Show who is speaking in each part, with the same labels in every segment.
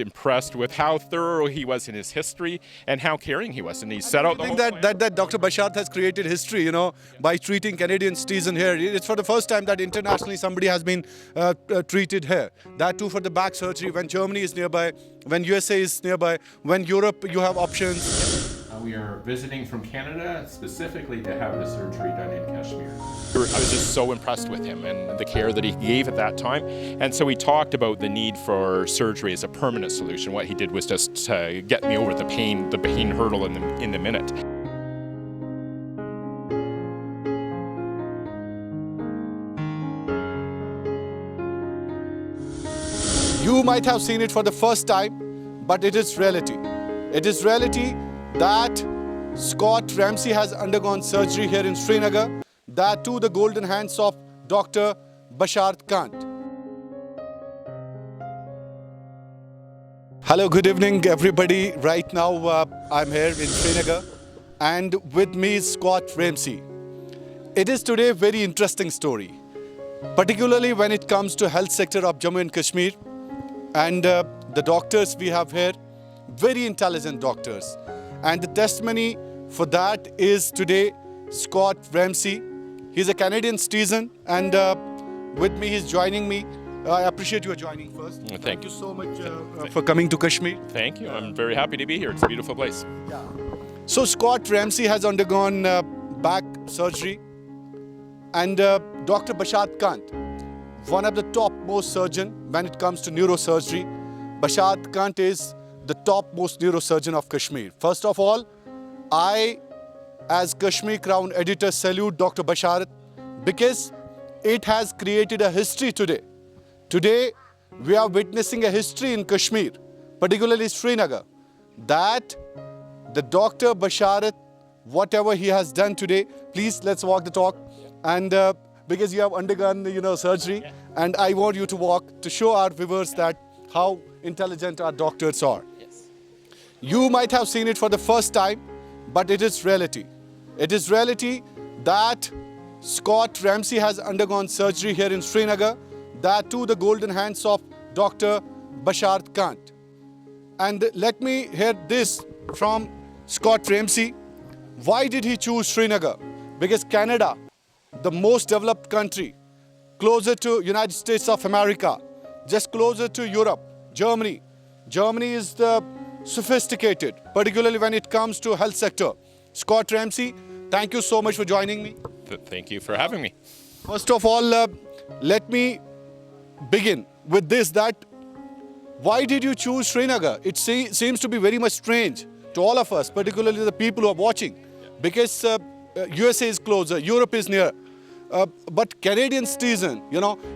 Speaker 1: just impressed with how thorough he was in his history and how caring he was. And he set out the whole plan.
Speaker 2: that Dr. Basharat has created history, by treating Canadian citizen here. It's for the first time that internationally somebody has been treated here. That too for the back surgery when Germany is nearby, when USA is nearby, when Europe you have options.
Speaker 1: We are visiting from Canada specifically to have the surgery done in Kashmir. I was just so impressed with him and the care that he gave at that time. And so we talked about the need for surgery as a permanent solution. What he did was just to get me over the pain hurdle in the minute.
Speaker 2: You might have seen it for the first time, but it is reality. It is reality that Scott Ramsey has undergone surgery here in Srinagar, that too the golden hands of Dr. Basharat Kant. Hello, good evening everybody. Right now I'm here in Srinagar and with me is Scott Ramsey. It is today a very interesting story, particularly when it comes to health sector of Jammu and Kashmir. And the doctors we have here, very intelligent doctors. And the testimony for that is today Scott Ramsey. He's a Canadian citizen and with me he's joining me. I appreciate you joining first.
Speaker 1: Thank you
Speaker 2: so much for coming to Kashmir.
Speaker 1: Thank you. I'm very happy to be here. It's a beautiful place.
Speaker 2: Yeah. So Scott Ramsey has undergone back surgery and Dr. Basharat Kant, one of the topmost surgeon when it comes to neurosurgery. Basharat Kant is the topmost neurosurgeon of Kashmir. First of all, I, as Kashmir Crown editor, salute Dr. Basharat because it has created a history today. Today, we are witnessing a history in Kashmir, particularly Srinagar, that the Dr. Basharat, whatever he has done today, please let's walk the talk. And because you have undergone, surgery, and I want you to walk to show our viewers that how intelligent our doctors are. You might have seen it for the first time, but it is reality. It is reality that Scott Ramsey has undergone surgery here in Srinagar, that too the golden hands of Dr. Basharat Kant. And let me hear this from Scott Ramsey. Why did he choose Srinagar? Because Canada, the most developed country, closer to United States of America, just closer to Europe, Germany. Germany is the sophisticated, particularly when it comes to health sector. Scott Ramsey, thank you so much for joining me.
Speaker 1: Thank you for having me.
Speaker 2: First of all, let me begin with this, that why did you choose Srinagar? It seems to be very much strange to all of us, particularly the people who are watching, because USA is closer, Europe is near. But Canadian citizen,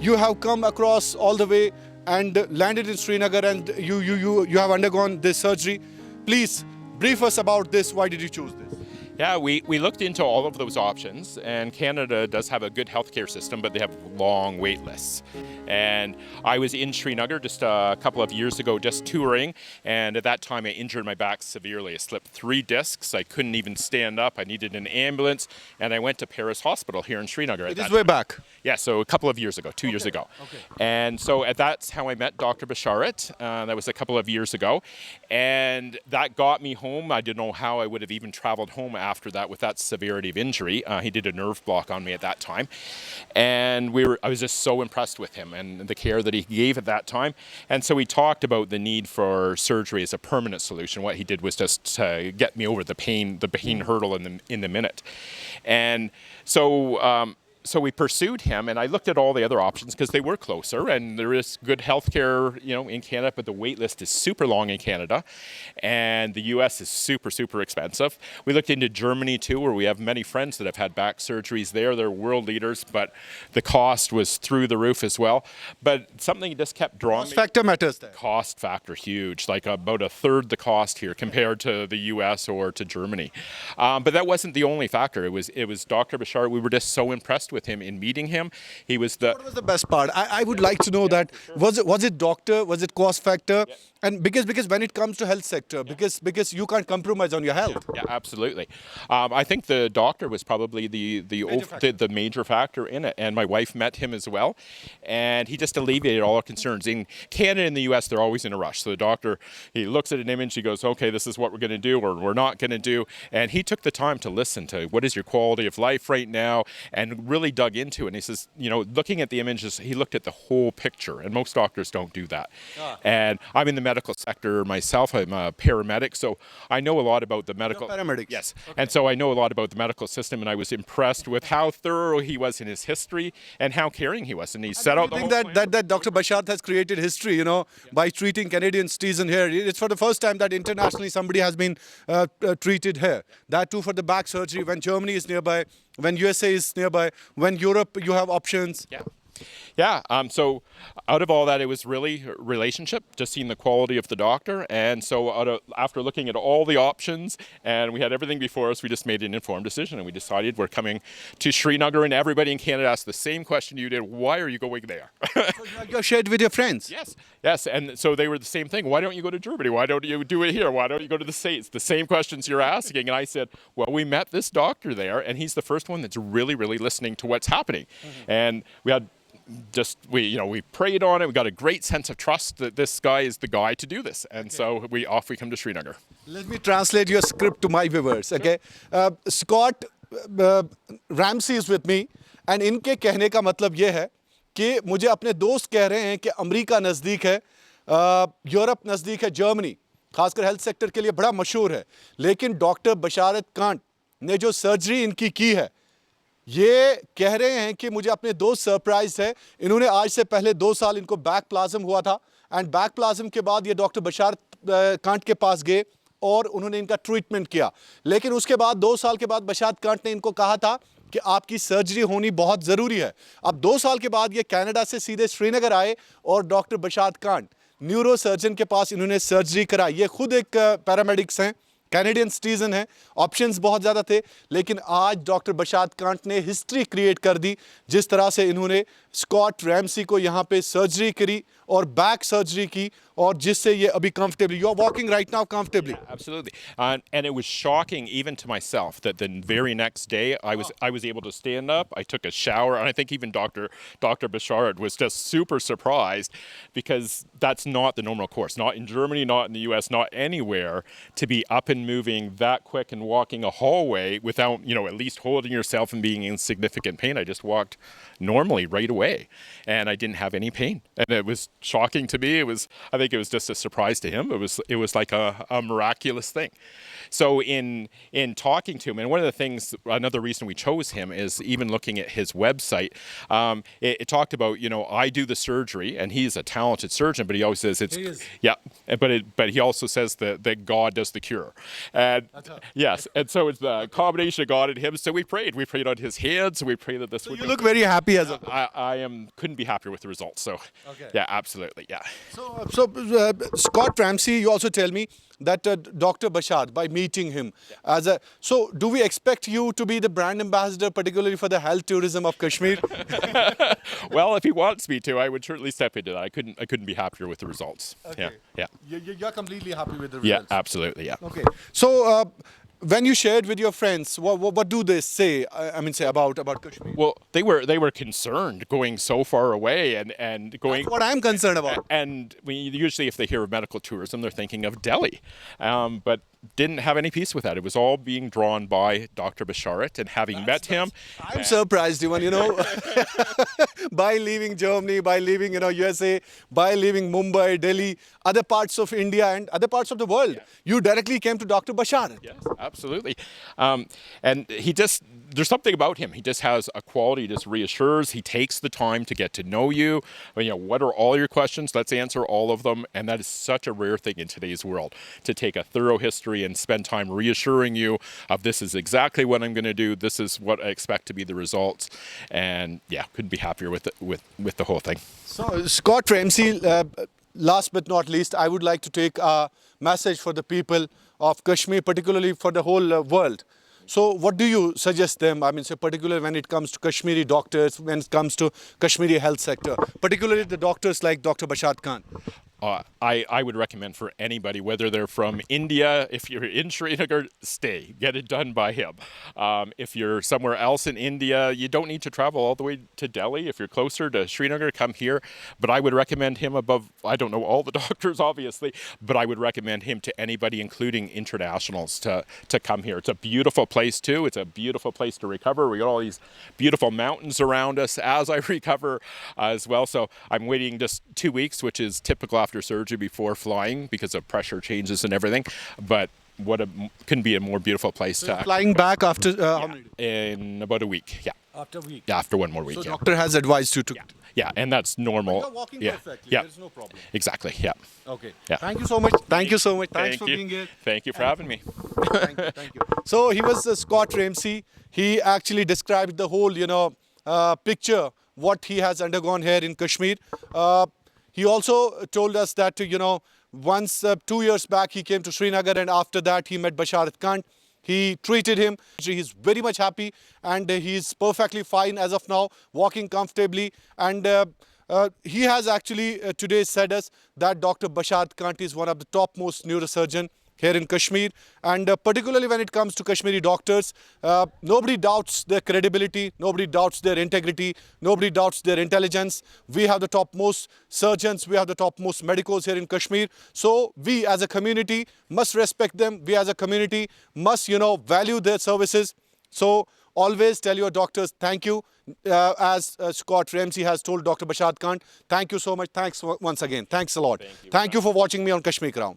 Speaker 2: you have come across all the way and landed in Srinagar and you have undergone this surgery. Please brief us about this. Why did you choose this?
Speaker 1: Yeah, we looked into all of those options, and Canada does have a good healthcare system, but they have long wait lists. And I was in Srinagar just a couple of years ago, just touring, and at that time I injured my back severely. I slipped 3 discs, I couldn't even stand up, I needed an ambulance, and I went to Paris Hospital here in Srinagar.
Speaker 2: It is way back?
Speaker 1: Yeah, so a couple of years ago, 2 years ago.
Speaker 2: Okay.
Speaker 1: And so that's how I met Dr. Basharat. That was a couple of years ago. And that got me home. I didn't know how I would have even traveled home after that with that severity of injury. He did a nerve block on me at that time. And I was just so impressed with him and the care that he gave at that time. And so we talked about the need for surgery as a permanent solution. What he did was just to get me over the pain hurdle in the minute. And so we pursued him, and I looked at all the other options because they were closer, and there is good healthcare, in Canada, but the wait list is super long in Canada, and the US is super, super expensive. We looked into Germany too, where we have many friends that have had back surgeries there. They're world leaders, but the cost was through the roof as well. But something just kept drawing me.
Speaker 2: Cost factor matters there.
Speaker 1: Cost factor, huge, like about 1/3 the cost here compared to the US or to Germany. But that wasn't the only factor. It was Dr. Basharat. We were just so impressed with him in meeting him. He was the...
Speaker 2: What was the best part? I would like to know that. Was it doctor? Was it cost factor? And because when it comes to health sector, because you can't compromise on your health.
Speaker 1: Yeah, absolutely. I think the doctor was probably the major factor in it, and my wife met him as well, and he just alleviated all our concerns. In Canada and the U.S., they're always in a rush. So the doctor, he looks at an image, he goes, "Okay, this is what we're going to do, or we're not going to do," and he took the time to listen to what is your quality of life right now, and really dug into it. And he says, looking at the images, he looked at the whole picture, and most doctors don't do that. And I'm in the medical sector myself. I'm a paramedic, so I know a lot about the medical.
Speaker 2: You're paramedics.
Speaker 1: Yes, okay. And so I know a lot about the medical system, and I was impressed with how thorough he was in his history and how caring he was. And he set out the whole
Speaker 2: plan. that Dr. Bashart has created history, by treating Canadian citizens here. It's for the first time that internationally somebody has been treated here. That too for the back surgery when Germany is nearby, when USA is nearby, when Europe you have options.
Speaker 1: Yeah. Yeah, so out of all that, it was really relationship, just seeing the quality of the doctor. And so after looking at all the options, and we had everything before us, we just made an informed decision, and we decided we're coming to Srinagar, and everybody in Canada asked the same question you did: why are you going there?
Speaker 2: So you shared with your friends?
Speaker 1: Yes, and so they were the same thing. Why don't you go to Germany? Why don't you do it here? Why don't you go to the States? The same questions you're asking. And I said, well, we met this doctor there, and he's the first one that's really, really listening to what's happening. And we had we prayed on it. We got a great sense of trust that this guy is the guy to do this, and so we come to Srinagar.
Speaker 2: Let me translate your script to my viewers. Okay, Scott Ramsey is with me, and इनके कहने का मतलब ये है कि मुझे अपने दोस्त कह रहे हैं कि अमेरिका नज़दीक है, यूरोप नज़दीक है, जर्मनी खासकर हेल्थ सेक्टर के लिए बड़ा मशहूर है, लेकिन डॉक्टर बशारत कांट ने जो सर्जरी इनकी की है, ये कह रहे हैं कि मुझे अपने दोस्त सरप्राइज है. इन्होंने आज से पहले 2 साल इनको बैक प्लाज्म हुआ था, एंड बैक प्लाज्म के बाद ये डॉक्टर बशारत कांट के पास गए और उन्होंने इनका ट्रीटमेंट किया. लेकिन उसके बाद 2 साल के बाद बशारत कांट ने इनको कहा था कि आपकी सर्जरी होनी बहुत ज़रूरी है. अब 2 साल के बाद ये कनाडा से सीधे श्रीनगर आए और doctor Basharat can't neuro surgeon के पास इन्होंने सर्जरी कराई. ये खुद एक पैरामेडिक्स हैं, कैनेडियन सिटीजन है, ऑप्शंस बहुत ज़्यादा थे, लेकिन आज डॉक्टर बशारत कांट ने हिस्ट्री क्रिएट कर दी जिस तरह से इन्होंने स्कॉट रैमसी को यहाँ पे सर्जरी करी और बैक सर्जरी की, और जिससे ये अभी comfortably, you are walking right now comfortably.
Speaker 1: Absolutely. And it was shocking even to myself that the very next day I was able to stand up. I took a shower, and I think even Dr. Bashard was just super surprised, because that's not the normal course. Not in Germany, not in the US, not anywhere, to be up and moving that quick and walking a hallway without, at least holding yourself and being in significant pain. I just walked normally right away, and I didn't have any pain. And it was shocking to me. I think it was just a surprise to him. It was like a miraculous thing. So in talking to him, and one of the things, another reason we chose him is even looking at his website, it talked about, I do the surgery, and he's a talented surgeon, but he always says but he also says that God does the cure. And yes, and so it's the combination of God and him. So we prayed on his hands. We prayed that this would.
Speaker 2: You look very happy as a.
Speaker 1: I couldn't be happier with the results. So yeah, absolutely, yeah.
Speaker 2: So Scott Ramsey, you also tell me that Dr. Bashard, by meeting him so do we expect you to be the brand ambassador, particularly for the health tourism of Kashmir?
Speaker 1: Well, if he wants me to, I would certainly step into that. I couldn't be happier with the results.
Speaker 2: Okay.
Speaker 1: Yeah.
Speaker 2: You're completely happy with the results.
Speaker 1: Yeah, absolutely, yeah.
Speaker 2: Okay. So when you shared with your friends, what do they say? Say about Kashmir.
Speaker 1: Well, they were concerned going so far away and going.
Speaker 2: That's what I'm concerned about.
Speaker 1: And usually, if they hear of medical tourism, they're thinking of Delhi, but didn't have any peace with that. It was all being drawn by Dr. Bashart, and having met him.
Speaker 2: I'm surprised even, by leaving Germany, by leaving, USA, by leaving Mumbai, Delhi, other parts of India and other parts of the world. Yeah. You directly came to Dr. Bashart.
Speaker 1: Yes, absolutely. And there's something about him. He just has a quality, he just reassures. He takes the time to get to know you. What are all your questions? Let's answer all of them. And that is such a rare thing in today's world, to take a thorough history and spend time reassuring you of this is exactly what I'm going to do. This is what I expect to be the results. And yeah, couldn't be happier with the whole thing.
Speaker 2: So Scott Ramsey, last but not least, I would like to take a message for the people of Kashmir, particularly for the whole world. So what do you suggest them? Particularly when it comes to Kashmiri doctors, when it comes to Kashmiri health sector, particularly the doctors like Dr. Bashart Khan.
Speaker 1: I would recommend for anybody, whether they're from India, if you're in Srinagar, stay. Get it done by him. If you're somewhere else in India, you don't need to travel all the way to Delhi. If you're closer to Srinagar, come here. But I would recommend him above, I don't know all the doctors, obviously, but I would recommend him to anybody, including internationals, to come here. It's a beautiful place, too. It's a beautiful place to recover. We got all these beautiful mountains around us as I recover as well. So I'm waiting just 2 weeks, which is typical after surgery before flying because of pressure changes and everything. But couldn't be a more beautiful place to
Speaker 2: Flying back after how many days?
Speaker 1: in about a week. Yeah.
Speaker 2: After a week.
Speaker 1: Yeah, after one more week.
Speaker 2: So
Speaker 1: yeah.
Speaker 2: doctor has advised you to.
Speaker 1: Yeah, and that's normal.
Speaker 2: You're walking
Speaker 1: yeah.
Speaker 2: perfectly.
Speaker 1: Yeah.
Speaker 2: There's no problem.
Speaker 1: Exactly. Yeah.
Speaker 2: Okay.
Speaker 1: Yeah.
Speaker 2: Thank you so much. Thank you so much. Thanks
Speaker 1: Thank
Speaker 2: for
Speaker 1: you.
Speaker 2: being here.
Speaker 1: Thank you for having me.
Speaker 2: Thank you. Thank you. So he was Scott Ramsey. He actually described the whole, picture what he has undergone here in Kashmir. He also told us that, once 2 years back he came to Srinagar, and after that he met Basharat Khan. He treated him. He's very much happy, and he's perfectly fine as of now, walking comfortably. And he has actually today said us that Dr. Basharat Khan is one of the topmost neurosurgeon here in Kashmir, and particularly when it comes to Kashmiri doctors, nobody doubts their credibility, nobody doubts their integrity, nobody doubts their intelligence. We have the topmost surgeons, we have the topmost medicos here in Kashmir. So we as a community must respect them. We as a community must, value their services. So always tell your doctors thank you, as Scott Ramsey has told Dr. Basharat Khan. Thank you so much. Thanks once again. Thanks a lot. Thank you for watching me on Kashmir Crown.